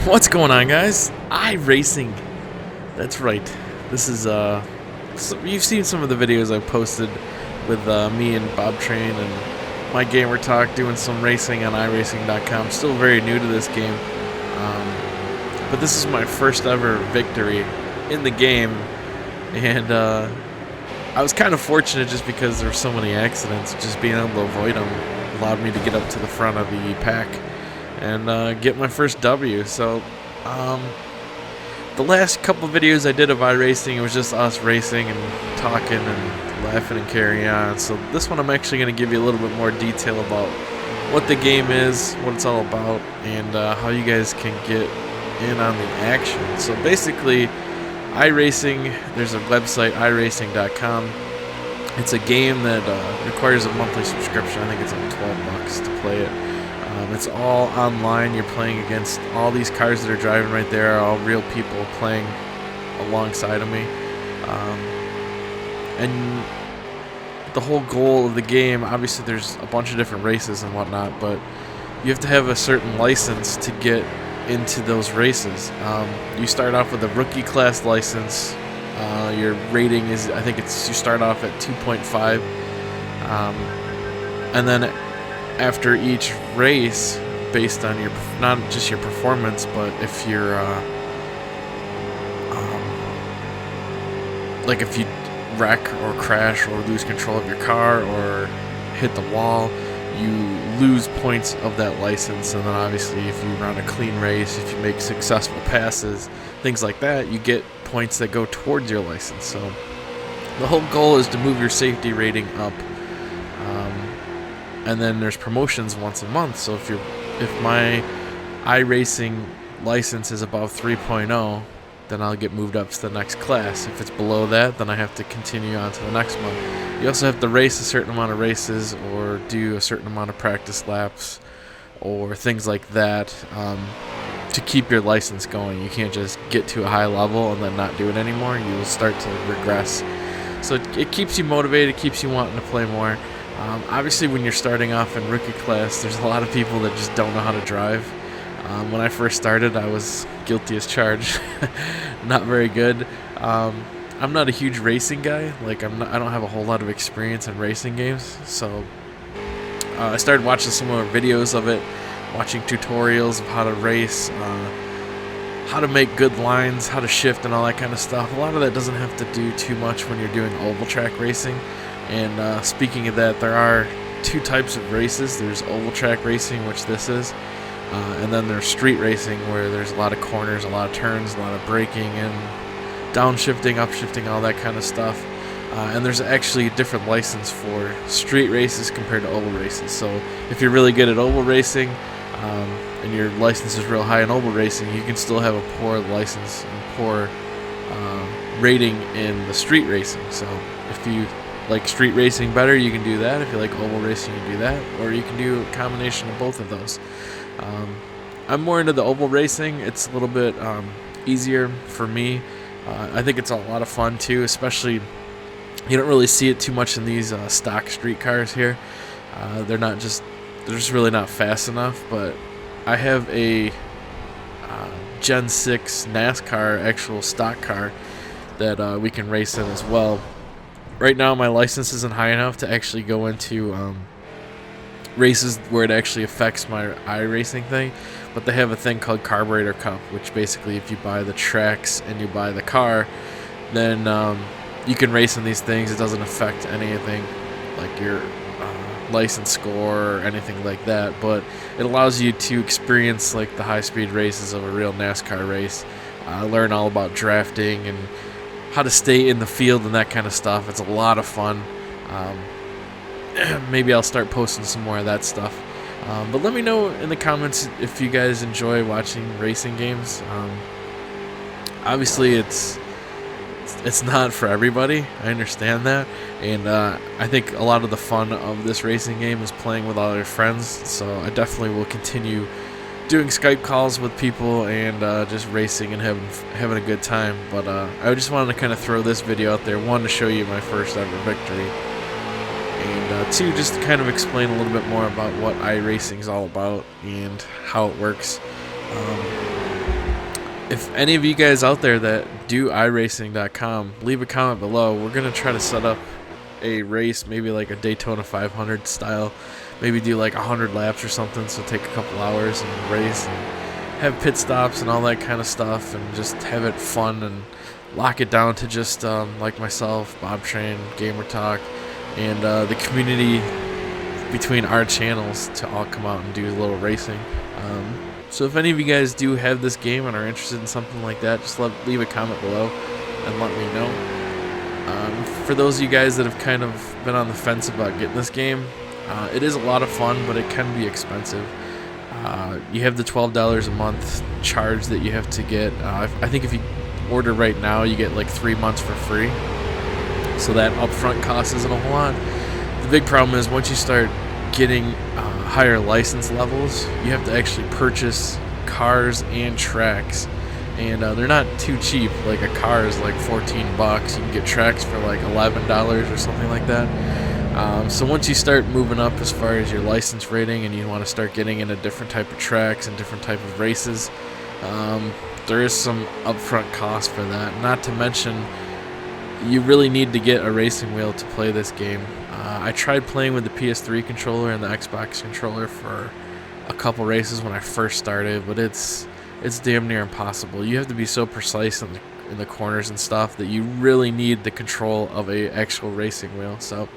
What's going on, guys? iRacing. That's right. This is you've seen some of the videos I've posted with me and Bob Train and my gamer talk doing some racing on iRacing.com. Still very new to this game, but this is my first ever victory in the game, and I was kind of fortunate just because there were so many accidents. Just being able to avoid them allowed me to get up to the front of the pack and get my first W. So the last couple videos I did of iRacing, it was just us racing and talking and laughing and carrying on. So this one I'm actually going to give you a little bit more detail about what the game is, what it's all about, and how you guys can get in on the action. So basically, iRacing, there's a website, iRacing.com. It's a game that requires a monthly subscription. I think it's like $12 to play it. It's all online. You're playing against all these cars that are driving right there, are all real people playing alongside of me. And the whole goal of the game, obviously there's a bunch of different races and whatnot, but you have to have a certain license to get into those races. You start off with a rookie class license. Your rating is, I think it's, you start off at 2.5, and then after each race, based on your, not just your performance, but if you're like if you wreck or crash or lose control of your car or hit the wall, you lose points of that license. And then obviously if you run a clean race, if you make successful passes, things like that, you get points that go towards your license. So the whole goal is to move your safety rating up. And then there's promotions once a month. So if my iRacing license is above 3.0, then I'll get moved up to the next class. If it's below that, then I have to continue on to the next month. You also have to race a certain amount of races or do a certain amount of practice laps or things like that to keep your license going. You can't just get to a high level and then not do it anymore. You will start to regress. So it keeps you motivated, keeps you wanting to play more. Obviously, when you're starting off in rookie class, there's a lot of people that just don't know how to drive. When I first started, I was guilty as charged. Not very good. I'm not a huge racing guy. Like I don't have a whole lot of experience in racing games. So I started watching some more videos of it, watching tutorials of how to race, how to make good lines, how to shift, and all that kind of stuff. A lot of that doesn't have to do too much when you're doing oval track racing. And speaking of that, there are two types of races. There's oval track racing, which this is, and then there's street racing, where there's a lot of corners, a lot of turns, a lot of braking and downshifting, upshifting, all that kind of stuff. And there's actually a different license for street races compared to oval races. So if you're really good at oval racing and your license is real high in oval racing, you can still have a poor license and poor rating in the street racing. So if you like street racing better, you can do that. If you like oval racing, you can do that, or you can do a combination of both of those. I'm more into the oval racing. It's a little bit easier for me. I think it's a lot of fun too, especially you don't really see it too much in these stock street cars here. They're just really not fast enough. But I have a Gen 6 NASCAR actual stock car that we can race in as well. Right now, my license isn't high enough to actually go into races where it actually affects my iRacing thing, but they have a thing called Carburetor Cup, which basically, if you buy the tracks and you buy the car, then you can race in these things. It doesn't affect anything like your license score or anything like that, but it allows you to experience like the high-speed races of a real NASCAR race, learn all about drafting and how to stay in the field and that kind of stuff. It's a lot of fun. Maybe I'll start posting some more of that stuff. But let me know in the comments if you guys enjoy watching racing games. Obviously, it's not for everybody. I understand that. And I think a lot of the fun of this racing game is playing with all your friends. So I definitely will continue doing Skype calls with people and just racing and having a good time. But I just wanted to kind of throw this video out there. One, to show you my first ever victory, and two, just to kind of explain a little bit more about what iRacing is all about and how it works. if any of you guys out there that do iRacing.com, leave a comment below. We're going to try to set up a race, maybe like a Daytona 500 style. Maybe do like 100 laps or something, so take a couple hours and race and have pit stops and all that kind of stuff, and just have it fun and lock it down to just like myself, Bob Train, Gamer Talk, and the community between our channels to all come out and do a little racing. So if any of you guys do have this game and are interested in something like that, just leave a comment below and let me know. For those of you guys that have kind of been on the fence about getting this game, it is a lot of fun, but it can be expensive. You have the $12 a month charge that you have to get. I think if you order right now, you get like 3 months for free. So that upfront cost isn't a whole lot. The big problem is once you start getting higher license levels, you have to actually purchase cars and tracks. And they're not too cheap. Like a car is like $14. You can get tracks for like $11 or something like that. So once you start moving up as far as your license rating and you want to start getting into different type of tracks and different type of races, there is some upfront cost for that. Not to mention, you really need to get a racing wheel to play this game. I tried playing with the PS3 controller and the Xbox controller for a couple races when I first started, but it's damn near impossible. You have to be so precise in the corners and stuff that you really need the control of a actual racing wheel. So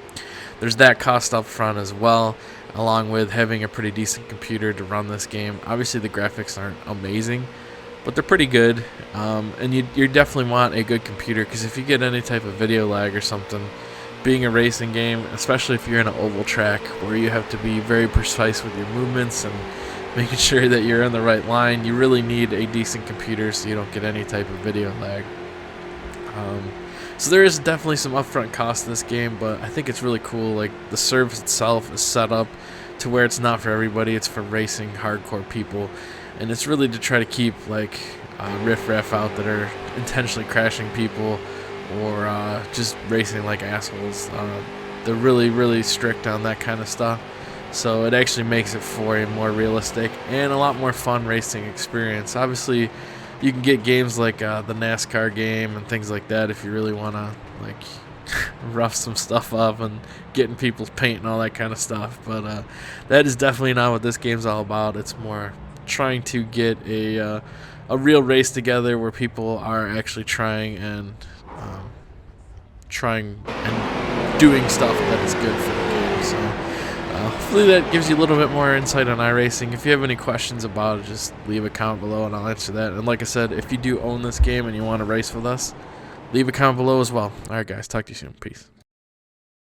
there's that cost up front as well, along with having a pretty decent computer to run this game. Obviously the graphics aren't amazing, but they're pretty good, and you definitely want a good computer, because if you get any type of video lag or something, being a racing game, especially if you're in an oval track where you have to be very precise with your movements and making sure that you're in the right line, you really need a decent computer so you don't get any type of video lag. So there is definitely some upfront cost in this game, but I think it's really cool. Like, the service itself is set up to where it's not for everybody. It's for racing hardcore people, and it's really to try to keep like riffraff out that are intentionally crashing people or just racing like assholes. They're really strict on that kind of stuff, so it actually makes it for a more realistic and a lot more fun racing experience. Obviously you can get games like the NASCAR game and things like that if you really want to like rough some stuff up and get in people's paint and all that kind of stuff, but that is definitely not what this game's all about. It's more trying to get a real race together where people are actually trying and doing stuff that is good for the game. So hopefully that gives you a little bit more insight on iRacing. If you have any questions about it, just leave a comment below and I'll answer that. And like I said, if you do own this game and you want to race with us, leave a comment below as well. Alright guys, talk to you soon. Peace.